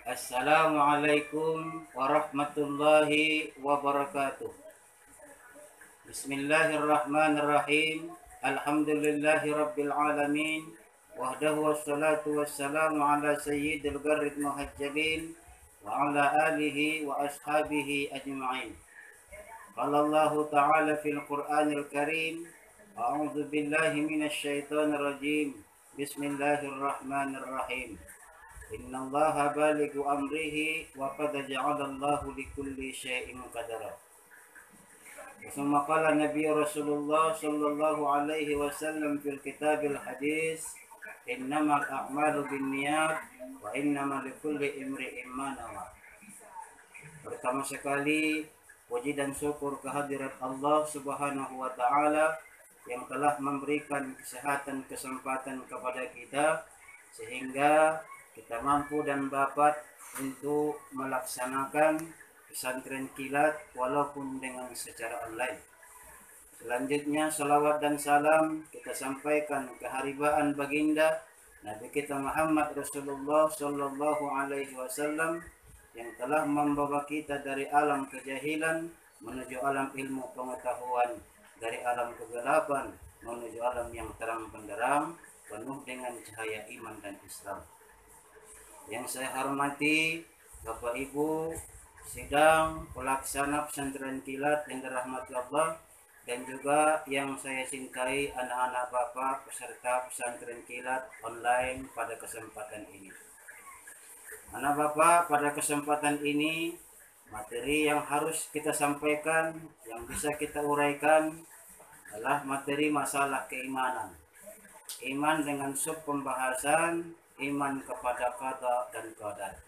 Assalamualaikum warahmatullahi wabarakatuh. Bismillahirrahmanirrahim. Alhamdulillahi rabbil alamin. Wahdahu wassalatu wassalamu ala sayyidil gharril muhajjalin wa ala alihi wa ashabihi ajma'in. Qala Allah ta'ala fil Qur'anil Karim. A'udzu billahi minasy syaithanir rajim. Bismillahirrahmanirrahim. Innallaha balighu amrihi wa qad ja'alallahu likulli syai'in qadara. Summa qala Nabi Rasulullah sallallahu alaihi wasallam fil kitabil hadis, innamal a'malu binniyat wa innamal likulli imri'in ma nawa. Pertama sekali puji dan syukur kehadirat Allah Subhanahu wa taala yang telah memberikan kesehatan kesempatan kepada kita sehingga kita mampu dan dapat untuk melaksanakan pesantren kilat walaupun dengan secara online. Selanjutnya salawat dan salam kita sampaikan keharibaan baginda Nabi kita Muhammad Rasulullah Sallallahu Alaihi Wasallam yang telah membawa kita dari alam kejahilan menuju alam ilmu pengetahuan, dari alam kegelapan menuju alam yang terang benderang penuh dengan cahaya iman dan Islam. Yang saya hormati Bapak Ibu sidang pelaksana pesantren kilat yang dirahmati Allah, dan juga yang saya cintai anak-anak Bapak peserta pesantren kilat online pada kesempatan ini. Anak Bapak, pada kesempatan ini materi yang harus kita sampaikan, yang bisa kita uraikan adalah materi masalah keimanan. Iman dengan sub pembahasan iman kepada qada dan qadar.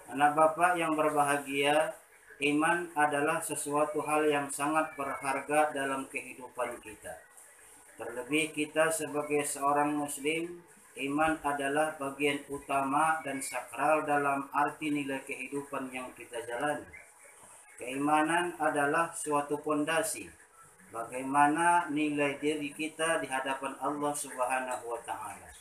Anak Bapak yang berbahagia, iman adalah sesuatu hal yang sangat berharga dalam kehidupan kita. Terlebih kita sebagai seorang muslim, iman adalah bagian utama dan sakral dalam arti nilai kehidupan yang kita jalani. Keimanan adalah suatu pondasi bagaimana nilai diri kita di hadapan Allah Subhanahu wa taala.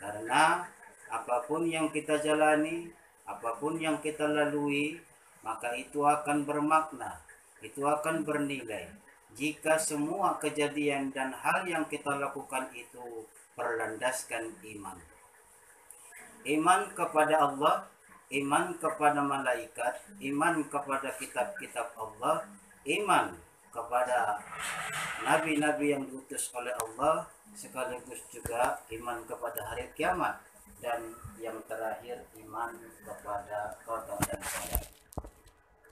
Karena apapun yang kita jalani, apapun yang kita lalui, maka itu akan bermakna, itu akan bernilai jika semua kejadian dan hal yang kita lakukan itu berlandaskan iman. Iman kepada Allah, iman kepada malaikat, iman kepada kitab-kitab Allah, iman kepada nabi-nabi yang diutus oleh Allah, sekaligus juga iman kepada hari kiamat, dan yang terakhir iman kepada qada dan qadar.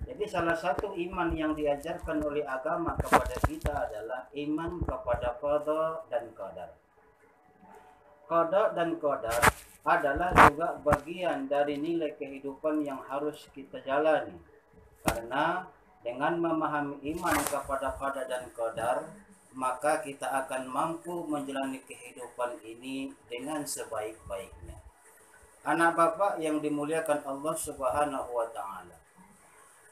Jadi salah satu iman yang diajarkan oleh agama kepada kita adalah iman kepada qada dan qadar. Qada dan qadar adalah juga bagian dari nilai kehidupan yang harus kita jalani. Karena dengan memahami iman kepada qada dan qadar, maka kita akan mampu menjalani kehidupan ini dengan sebaik-baiknya. Anak Bapak yang dimuliakan Allah Subhanahu wa taala.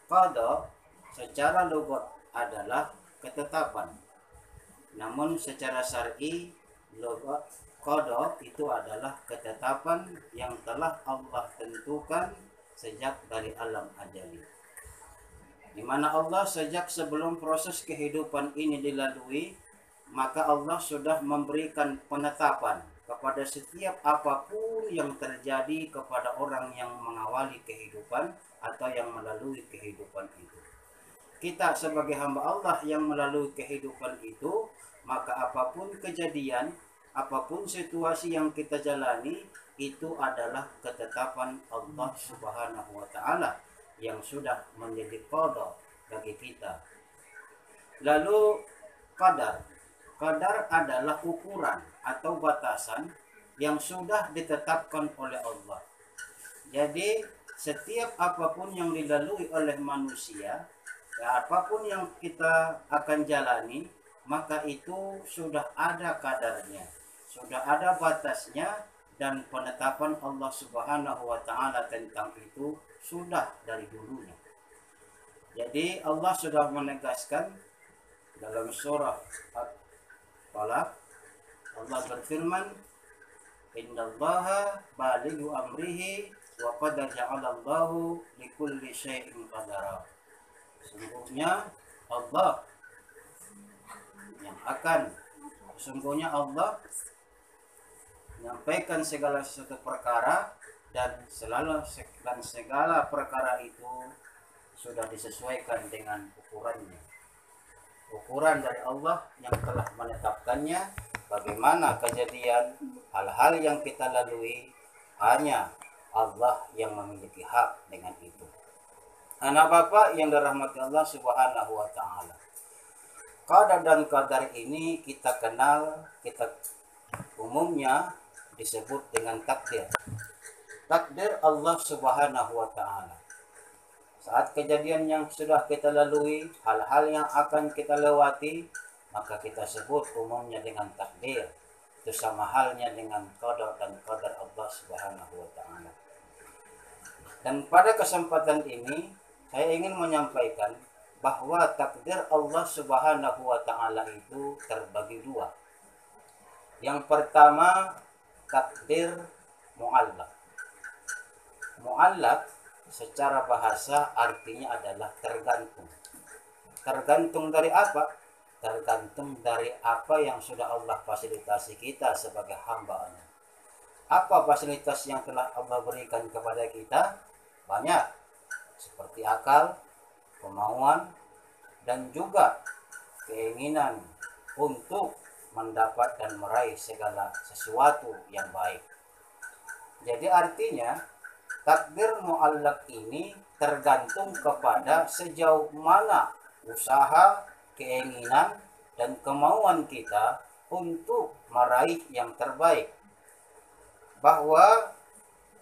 Qada secara logat adalah ketetapan. Namun secara syar'i logat qada itu adalah ketetapan yang telah Allah tentukan sejak dari alam ajali. Di mana Allah sejak sebelum proses kehidupan ini dilalui, maka Allah sudah memberikan penetapan kepada setiap apapun yang terjadi kepada orang yang mengawali kehidupan atau yang melalui kehidupan itu. Kita sebagai hamba Allah yang melalui kehidupan itu, maka apapun kejadian, apapun situasi yang kita jalani, itu adalah ketetapan Allah Subhanahu wa taala yang sudah menjadi qada bagi kita. Lalu qadar. Qadar adalah ukuran atau batasan yang sudah ditetapkan oleh Allah. Jadi setiap apapun yang dilalui oleh manusia, apapun yang kita akan jalani, maka itu sudah ada kadarnya, sudah ada batasnya, dan penetapan Allah Subhanahu wa taala tentang itu sudah dari dulunya. Jadi Allah sudah menegaskan dalam surah At-Talaq, Allah berfirman, innallaha balighu amrihi wa qad ja'alallahu likulli syai'in qadara. Sesungguhnya Allah sesungguhnya Allah menyampaikan segala sesuatu perkara dan segala perkara itu sudah disesuaikan dengan ukurannya. Ukuran dari Allah yang telah menetapkannya. Bagaimana kejadian hal-hal yang kita lalui, hanya Allah yang memiliki hak dengan itu. Anak bapak yang dirahmati Allah Subhanahu wa ta'ala, qadar dan qadar ini kita kenal, kita umumnya disebut dengan takdir. Takdir Allah Subhanahu wa ta'ala. Saat kejadian yang sudah kita lalui, hal-hal yang akan kita lewati, maka kita sebut umumnya dengan takdir. Itu sama halnya dengan qadar dan qadar Allah Subhanahu wa ta'ala. Dan pada kesempatan ini saya ingin menyampaikan bahwa takdir Allah Subhanahu wa ta'ala itu terbagi dua. Yang pertama, takdir mu'allaq. Mu'allaq secara bahasa artinya adalah tergantung. Tergantung dari apa? Tergantung dari apa yang sudah Allah fasilitasi kita sebagai hamba-Nya. Apa fasilitas yang telah Allah berikan kepada kita? Banyak. Seperti akal, kemauan, dan juga keinginan untuk mendapat dan meraih segala sesuatu yang baik. Jadi artinya takdir mu'allaq ini tergantung kepada sejauh mana usaha, keinginan, dan kemauan kita untuk meraih yang terbaik. Bahwa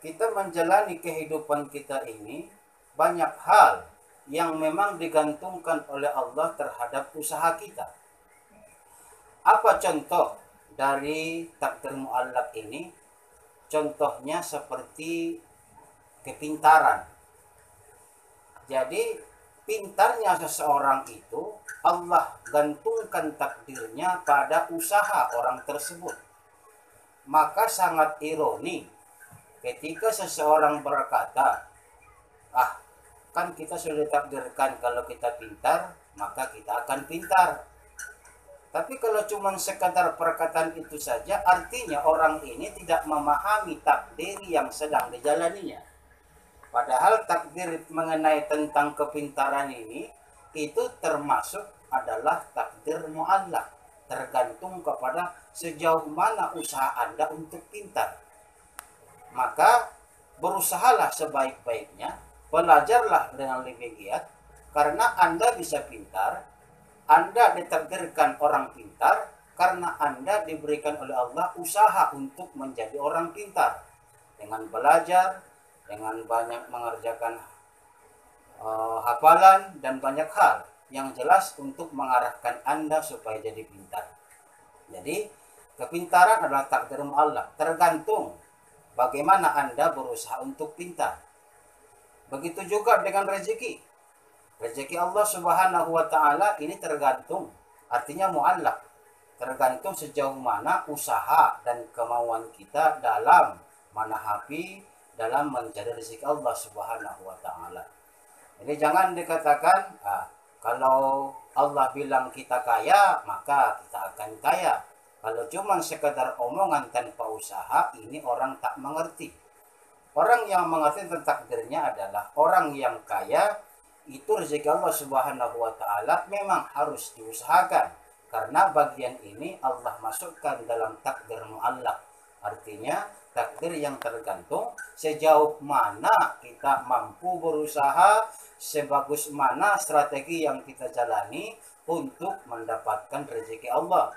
kita menjalani kehidupan kita ini banyak hal yang memang digantungkan oleh Allah terhadap usaha kita. Apa contoh dari takdir mu'allaq ini? Contohnya seperti kepintaran. Jadi pintarnya seseorang itu Allah gantungkan takdirnya pada usaha orang tersebut. Maka sangat ironi ketika seseorang berkata, kan kita sudah ditakdirkan kalau kita pintar, maka kita akan pintar. Tapi kalau cuma sekadar perkataan itu saja, artinya orang ini tidak memahami takdir yang sedang dijalaninya. Padahal takdir mengenai tentang kepintaran ini, itu termasuk adalah takdir mu'allaq. Tergantung kepada sejauh mana usaha Anda untuk pintar. Maka berusahalah sebaik-baiknya, belajarlah dengan lebih giat, karena Anda bisa pintar, Anda ditakdirkan orang pintar, karena Anda diberikan oleh Allah usaha untuk menjadi orang pintar. Dengan belajar, dengan banyak mengerjakan hafalan, dan banyak hal yang jelas untuk mengarahkan Anda supaya jadi pintar. Jadi, kepintaran adalah takdir mu'allaq. Tergantung bagaimana Anda berusaha untuk pintar. Begitu juga dengan rezeki. Rezeki Allah Subhanahu wa ta'ala ini tergantung, artinya mu'allaq. Tergantung sejauh mana usaha dan kemauan kita dalam menahapi, dalam mencari rezeki Allah Subhanahu wa ta'ala. Jadi jangan dikatakan, kalau Allah bilang kita kaya, maka kita akan kaya. Kalau cuma sekedar omongan tanpa usaha, ini orang tak mengerti. Orang yang mengerti tentang takdirnya adalah orang yang kaya, itu rezeki Allah Subhanahu wa ta'ala memang harus diusahakan. Karena bagian ini Allah masukkan dalam takdir mu'allaq. Artinya takdir yang tergantung sejauh mana kita mampu berusaha, sebagus mana strategi yang kita jalani untuk mendapatkan rezeki Allah.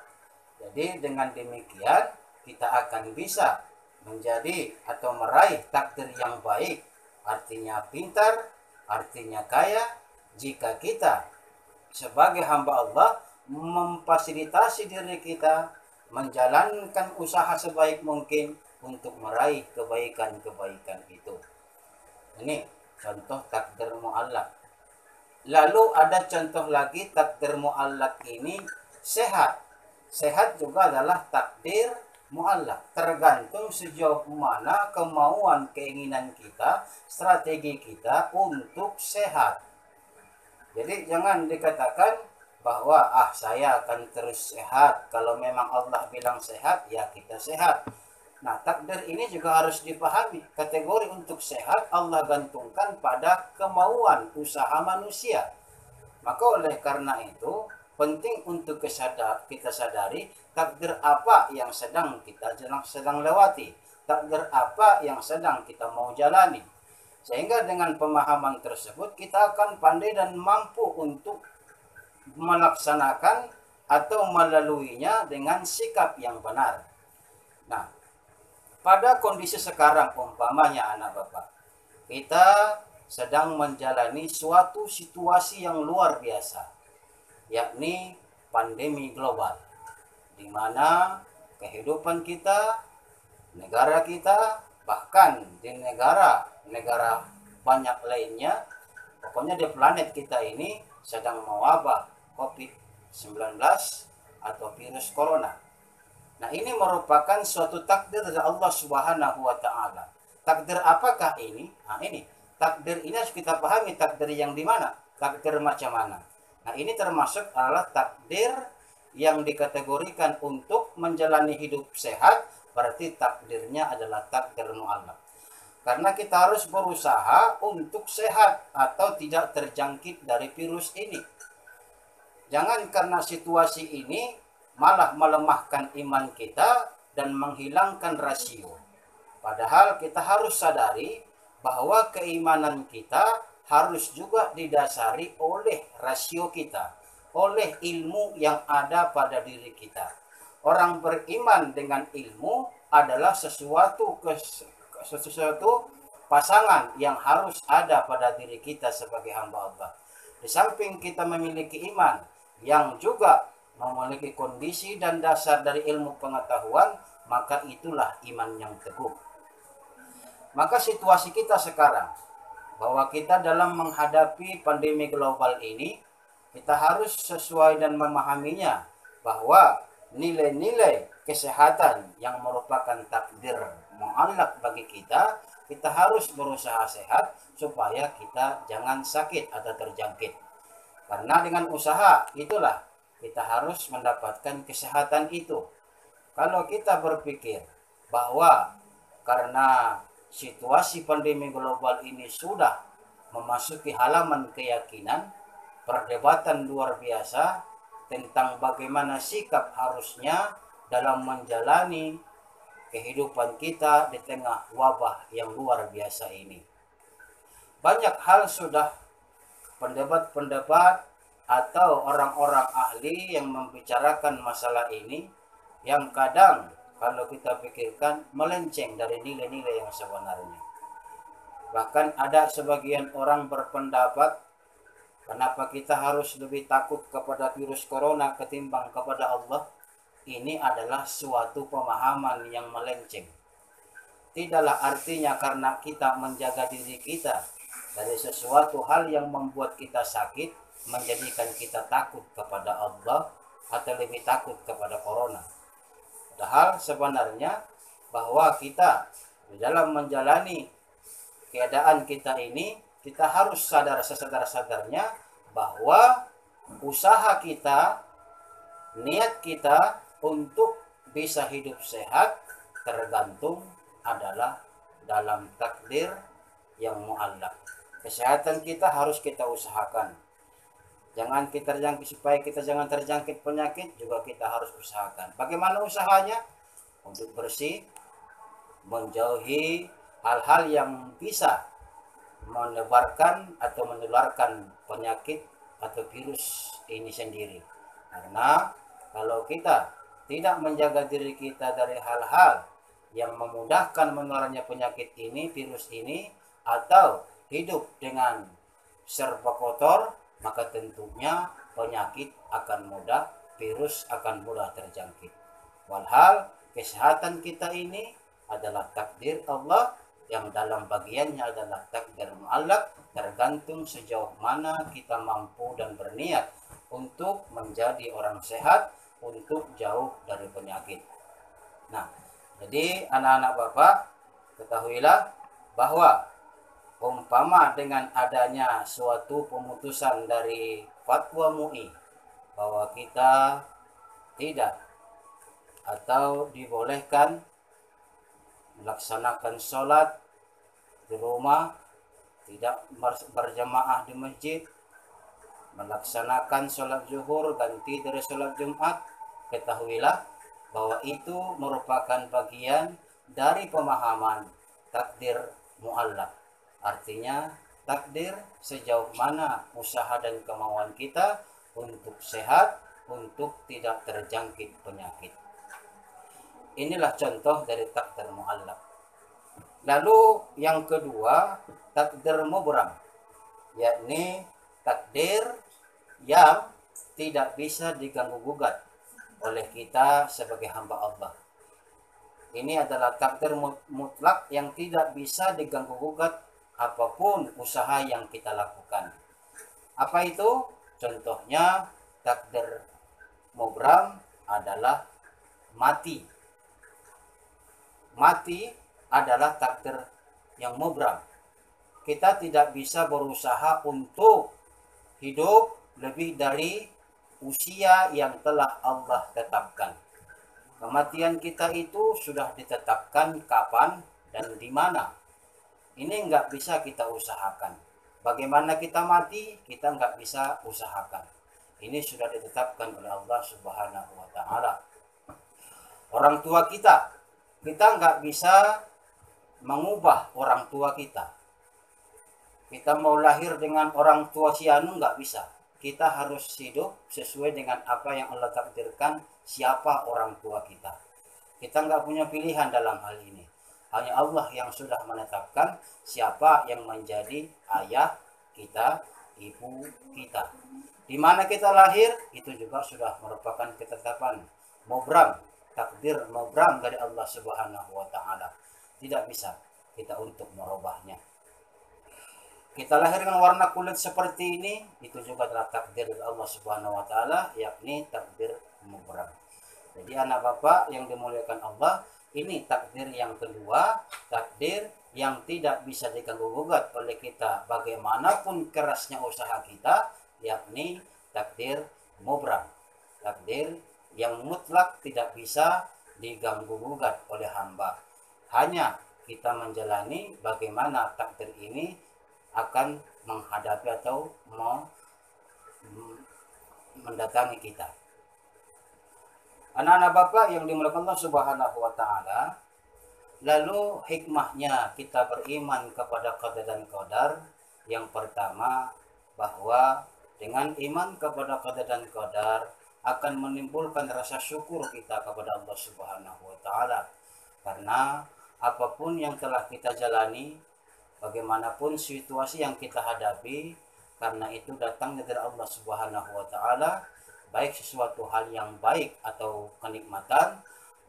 Jadi dengan demikian kita akan bisa menjadi atau meraih takdir yang baik, artinya pintar, artinya kaya, jika kita sebagai hamba Allah memfasilitasi diri kita, menjalankan usaha sebaik mungkin untuk meraih kebaikan-kebaikan itu. Ini contoh takdir mu'allaq. Lalu ada contoh lagi takdir mu'allaq ini sehat. Sehat juga adalah takdir mu'allaq, tergantung sejauh mana kemauan, keinginan kita, strategi kita untuk sehat. Jadi jangan dikatakan bahwa saya akan terus sehat, kalau memang Allah bilang sehat ya kita sehat. Nah, takdir ini juga harus dipahami. Kategori untuk sehat Allah gantungkan pada kemauan usaha manusia. Maka oleh karena itu penting untuk kita sadari takdir apa yang sedang lewati, takdir apa yang sedang kita mau jalani. Sehingga dengan pemahaman tersebut kita akan pandai dan mampu untuk melaksanakan atau melaluinya dengan sikap yang benar. Nah, pada kondisi sekarang umpamanya anak bapak, kita sedang menjalani suatu situasi yang luar biasa, yakni pandemi global, di mana kehidupan kita, negara kita, bahkan di negara-negara banyak lainnya, pokoknya di planet kita ini sedang mewabah COVID-19 atau virus corona. Nah, ini merupakan suatu takdir dari Allah Subhanahu wa taala. Takdir apakah ini? Nah, ini. Takdir ini harus kita pahami, takdir yang di mana? Takdir macam mana? Nah, ini termasuk adalah takdir yang dikategorikan untuk menjalani hidup sehat, berarti takdirnya adalah takdir mu'allaq. Karena kita harus berusaha untuk sehat atau tidak terjangkit dari virus ini. Jangan karena situasi ini malah melemahkan iman kita dan menghilangkan rasio. Padahal kita harus sadari bahwa keimanan kita harus juga didasari oleh rasio kita, oleh ilmu yang ada pada diri kita. Orang beriman dengan ilmu adalah sesuatu pasangan yang harus ada pada diri kita sebagai hamba Allah. Di samping kita memiliki iman yang juga memiliki kondisi dan dasar dari ilmu pengetahuan, maka itulah iman yang teguh. Maka situasi kita sekarang, bahwa kita dalam menghadapi pandemi global ini, kita harus sesuai dan memahaminya, bahwa nilai-nilai kesehatan yang merupakan takdir mu'allaq bagi kita, kita harus berusaha sehat supaya kita jangan sakit atau terjangkit. Karena dengan usaha itulah kita harus mendapatkan kesehatan itu. Kalau kita berpikir bahwa karena situasi pandemi global ini sudah memasuki halaman keyakinan, perdebatan luar biasa tentang bagaimana sikap harusnya dalam menjalani kehidupan kita di tengah wabah yang luar biasa ini. Banyak hal sudah pendapat-pendapat atau orang-orang ahli yang membicarakan masalah ini, yang kadang kalau kita pikirkan melenceng dari nilai-nilai yang sebenarnya. Bahkan ada sebagian orang berpendapat, kenapa kita harus lebih takut kepada virus corona ketimbang kepada Allah? Ini adalah suatu pemahaman yang melenceng. Tidaklah artinya karena kita menjaga diri kita dari sesuatu hal yang membuat kita sakit, menjadikan kita takut kepada Allah atau lebih takut kepada corona. Padahal sebenarnya bahwa kita di dalam menjalani keadaan kita ini, kita harus sadar sesadar-sadarnya bahwa usaha kita, niat kita untuk bisa hidup sehat tergantung adalah dalam takdir yang mu'allaq. Kesehatan kita harus kita usahakan. Jangan kita terjangkit, supaya kita jangan terjangkit penyakit juga kita harus usahakan. Bagaimana usahanya? Untuk bersih, menjauhi hal-hal yang bisa menebarkan atau menularkan penyakit atau virus ini sendiri. Karena kalau kita tidak menjaga diri kita dari hal-hal yang memudahkan menularnya penyakit ini, virus ini, atau hidup dengan serba kotor, maka tentunya penyakit akan mudah, virus akan mudah terjangkit. Walhal kesehatan kita ini adalah takdir Allah, yang dalam bagiannya adalah takdir mu'allaq, tergantung sejauh mana kita mampu dan berniat untuk menjadi orang sehat, untuk jauh dari penyakit. Nah, jadi anak-anak Bapak, ketahuilah bahwa umpama dengan adanya suatu pemutusan dari fatwa MUI bahwa kita tidak atau dibolehkan melaksanakan sholat di rumah, tidak berjamaah di masjid, melaksanakan sholat zuhur ganti dari sholat Jumat, ketahuilah bahwa itu merupakan bagian dari pemahaman takdir mu'allaq. Artinya takdir sejauh mana usaha dan kemauan kita untuk sehat, untuk tidak terjangkit penyakit. Inilah contoh dari takdir mu'allaq. Lalu yang kedua, takdir mubram, yakni takdir yang tidak bisa diganggu gugat oleh kita sebagai hamba Allah. Ini adalah takdir mutlak yang tidak bisa diganggu gugat apapun usaha yang kita lakukan. Apa itu? Contohnya takdir mubram adalah mati. Mati adalah takdir yang mubram. Kita tidak bisa berusaha untuk hidup lebih dari usia yang telah Allah tetapkan. Kematian kita itu sudah ditetapkan kapan dan di mana. Ini nggak bisa kita usahakan. Bagaimana kita mati, kita nggak bisa usahakan. Ini sudah ditetapkan oleh Allah Subhanahu wa Ta'ala. Orang tua kita nggak bisa mengubah orang tua kita. Kita mau lahir dengan orang tua si anu nggak bisa. Kita harus hidup sesuai dengan apa yang Allah takdirkan siapa orang tua kita. Kita nggak punya pilihan dalam hal ini. Hanya Allah yang sudah menetapkan siapa yang menjadi ayah kita, ibu kita. Di mana kita lahir, itu juga sudah merupakan ketetapan mubram, takdir mubram dari Allah Subhanahu wa Ta'ala. Tidak bisa kita untuk merubahnya. Kita lahir dengan warna kulit seperti ini, itu juga adalah takdir dari Allah Subhanahu wa Ta'ala, yakni takdir mubram. Jadi anak Bapak yang dimuliakan Allah, ini takdir yang kedua, takdir yang tidak bisa diganggu gugat oleh kita bagaimanapun kerasnya usaha kita, yakni takdir mubram. Takdir yang mutlak tidak bisa diganggu gugat oleh hamba. Hanya kita menjalani bagaimana takdir ini akan menghadapi atau mendatangi kita. Anak-anak Bapak yang dimuliakan Allah Subhanahu wa Ta'ala, lalu hikmahnya kita beriman kepada qada dan qadar. Yang pertama, bahwa dengan iman kepada qada dan qadar akan menimbulkan rasa syukur kita kepada Allah Subhanahu wa Ta'ala. Karena apapun yang telah kita jalani, bagaimanapun situasi yang kita hadapi, karena itu datangnya dari Allah Subhanahu wa Ta'ala, baik sesuatu hal yang baik atau kenikmatan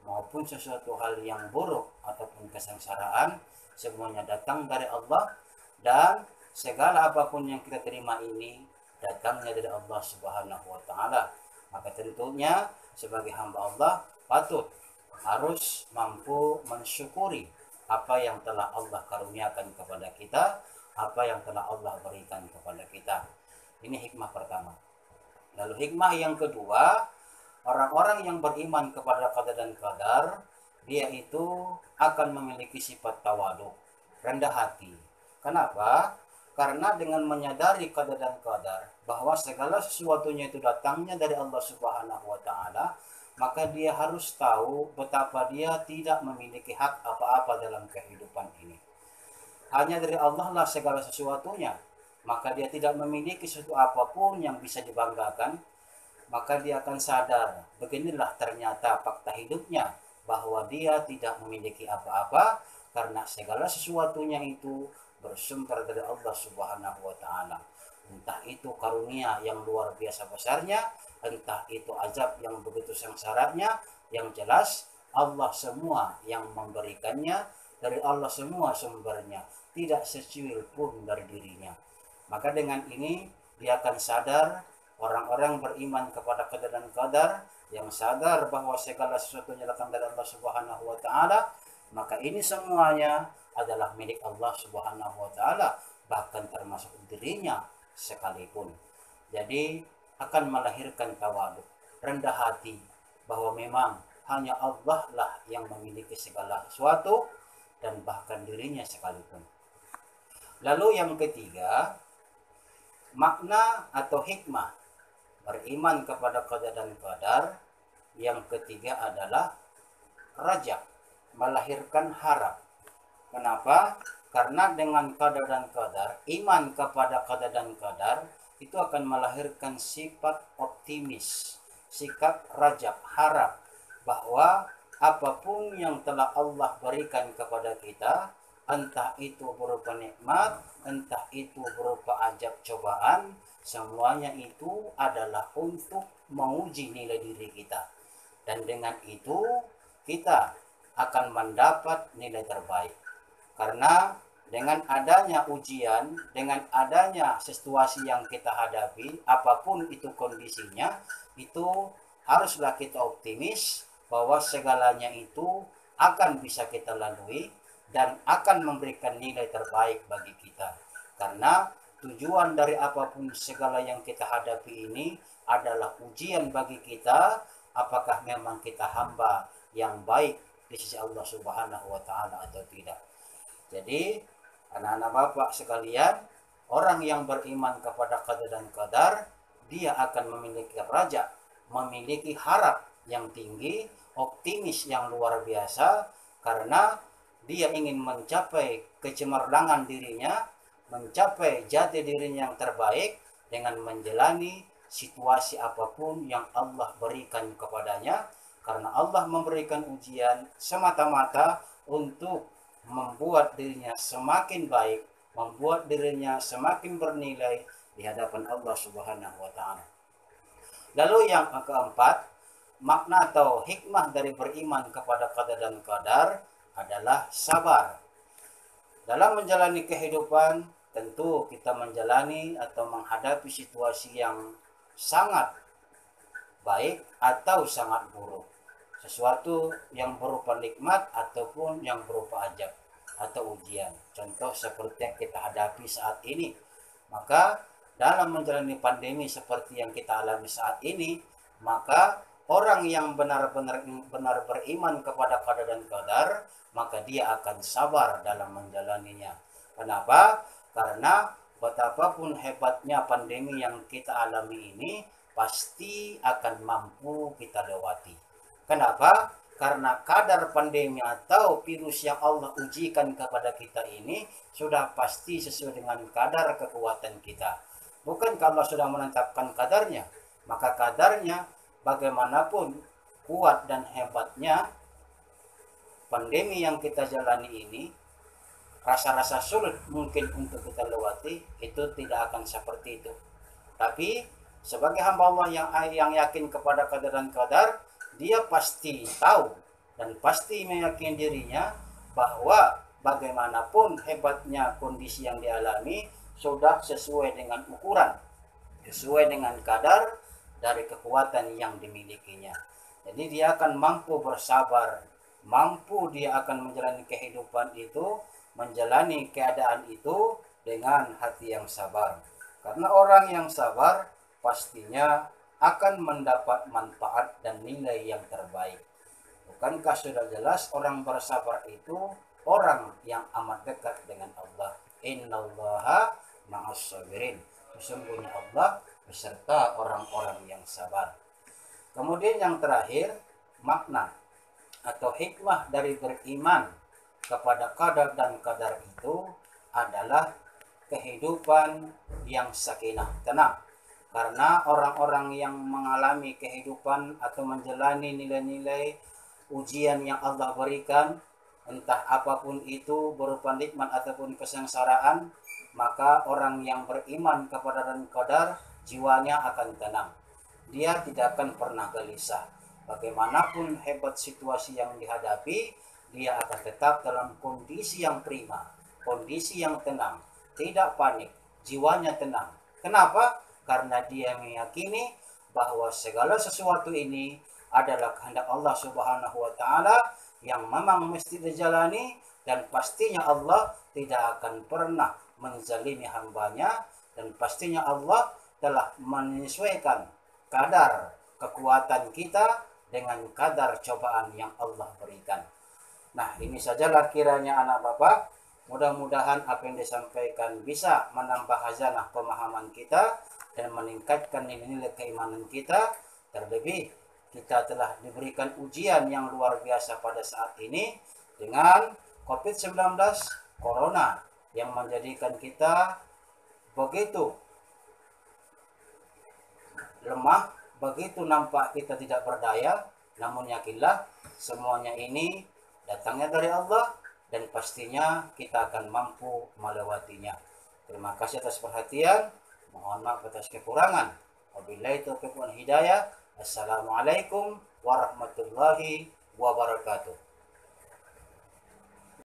maupun sesuatu hal yang buruk ataupun kesengsaraan, semuanya datang dari Allah, dan segala apapun yang kita terima ini datangnya dari Allah Subhanahu wa Ta'ala. Maka tentunya sebagai hamba Allah patut harus mampu mensyukuri apa yang telah Allah karuniakan kepada kita, apa yang telah Allah berikan kepada kita. Ini hikmah pertama. Lalu hikmah yang kedua, orang-orang yang beriman kepada qada dan qadar, dia itu akan memiliki sifat tawadu, rendah hati. Kenapa? Karena dengan menyadari qada dan qadar, bahwa segala sesuatunya itu datangnya dari Allah Subhanahu wa Ta'ala, maka dia harus tahu betapa dia tidak memiliki hak apa-apa dalam kehidupan ini. Hanya dari Allah lah segala sesuatunya. Maka dia tidak memiliki sesuatu apapun yang bisa dibanggakan. Maka dia akan sadar, beginilah ternyata fakta hidupnya, bahwa dia tidak memiliki apa-apa, karena segala sesuatunya itu bersumber dari Allah Subhanahu wa Ta'ala. Entah itu karunia yang luar biasa besarnya, entah itu azab yang begitu sengsaranya, yang jelas Allah semua yang memberikannya, dari Allah semua sumbernya, tidak secuil pun dari dirinya. Maka dengan ini dia akan sadar, orang-orang beriman kepada qada dan qadar yang sadar bahwa segala sesuatunya datang dari Allah Subhanahu wa taala, maka ini semuanya adalah milik Allah Subhanahu wa taala, bahkan termasuk dirinya sekalipun. Jadi akan melahirkan tawadhu, rendah hati, bahwa memang hanya Allah lah yang memiliki segala sesuatu dan bahkan dirinya sekalipun. Lalu yang ketiga, makna atau hikmah beriman kepada qada dan qadar. Yang ketiga adalah raja, melahirkan harap. Kenapa? Karena dengan qada dan qadar, iman kepada qada dan qadar itu akan melahirkan sifat optimis, sikap rajab, harap bahwa apapun yang telah Allah berikan kepada kita, entah itu berupa nikmat, entah itu berupa ajab cobaan, semuanya itu adalah untuk menguji nilai diri kita. Dan dengan itu kita akan mendapat nilai terbaik. Karena dengan adanya ujian, dengan adanya situasi yang kita hadapi, apapun itu kondisinya, itu haruslah kita optimis bahwa segalanya itu akan bisa kita lalui dan akan memberikan nilai terbaik bagi kita. Karena tujuan dari apapun segala yang kita hadapi ini adalah ujian bagi kita, apakah memang kita hamba yang baik di sisi Allah Subhanahu wa taala atau tidak. Jadi anak-anak bapak sekalian, orang yang beriman kepada qada dan qadar, dia akan memiliki raja, memiliki harap yang tinggi, optimis yang luar biasa, karena dia ingin mencapai kecemerlangan dirinya, mencapai jati dirinya yang terbaik dengan menjalani situasi apapun yang Allah berikan kepadanya, karena Allah memberikan ujian semata-mata untuk membuat dirinya semakin baik, membuat dirinya semakin bernilai di hadapan Allah Subhanahu wa taala. Lalu yang keempat, makna atau hikmah dari beriman kepada qada dan qadar adalah sabar. Dalam menjalani kehidupan, tentu kita menjalani atau menghadapi situasi yang sangat baik atau sangat buruk. Sesuatu yang berupa nikmat ataupun yang berupa ajab atau ujian. Contoh seperti yang kita hadapi saat ini. Maka dalam menjalani pandemi seperti yang kita alami saat ini, maka orang yang benar-benar beriman kepada qada dan qadar, maka dia akan sabar dalam menjalaninya. Kenapa? Karena betapapun hebatnya pandemi yang kita alami ini, pasti akan mampu kita lewati. Kenapa? Karena kadar pandemi atau virus yang Allah ujikan kepada kita ini sudah pasti sesuai dengan kadar kekuatan kita. Bukan kalau sudah menetapkan kadarnya, maka kadarnya bagaimanapun kuat dan hebatnya pandemi yang kita jalani ini, rasa-rasa sulit mungkin untuk kita lewati, itu tidak akan seperti itu. Tapi sebagai hamba Allah yang yakin kepada qada dan qadar, dia pasti tahu dan pasti meyakini dirinya bahwa bagaimanapun hebatnya kondisi yang dialami sudah sesuai dengan ukuran, sesuai dengan kadar dari kekuatan yang dimilikinya. Jadi dia akan mampu bersabar, mampu dia akan menjalani kehidupan itu, menjalani keadaan itu dengan hati yang sabar. Karena orang yang sabar pastinya akan mendapat manfaat dan nilai yang terbaik. Bukankah sudah jelas orang bersabar itu orang yang amat dekat dengan Allah. Innallaha ma'as sabirin. Sesungguhnya Allah beserta orang-orang yang sabar. Kemudian yang terakhir, makna atau hikmah dari beriman kepada qada dan qadar itu adalah kehidupan yang sakinah, tenang. Karena orang-orang yang mengalami kehidupan atau menjalani nilai-nilai ujian yang Allah berikan, entah apapun itu berupa nikmat ataupun kesengsaraan, maka orang yang beriman kepada dan qadar, jiwanya akan tenang. Dia tidak akan pernah gelisah. Bagaimanapun hebat situasi yang dihadapi, dia akan tetap dalam kondisi yang prima, kondisi yang tenang, tidak panik, jiwanya tenang. Kenapa? Karena dia meyakini bahwa segala sesuatu ini adalah kehendak Allah Subhanahu wa taala yang memang mesti dijalani, dan pastinya Allah tidak akan pernah menzalimi hambanya, dan pastinya Allah telah menyesuaikan kadar kekuatan kita dengan kadar cobaan yang Allah berikan. Nah, ini sajalah kiranya anak bapak. Mudah-mudahan apa yang disampaikan bisa menambah khazanah pemahaman kita dan meningkatkan nilai-nilai keimanan kita. Terlebih kita telah diberikan ujian yang luar biasa pada saat ini dengan COVID-19 Corona yang menjadikan kita begitu lemah, begitu nampak kita tidak berdaya. Namun yakinlah semuanya ini datangnya dari Allah, dan pastinya kita akan mampu melewatinya. Terima kasih atas perhatian. Mohon maaf atas kekurangan. Wabillahi taufiq wal hidayah. Assalamualaikum warahmatullahi wabarakatuh.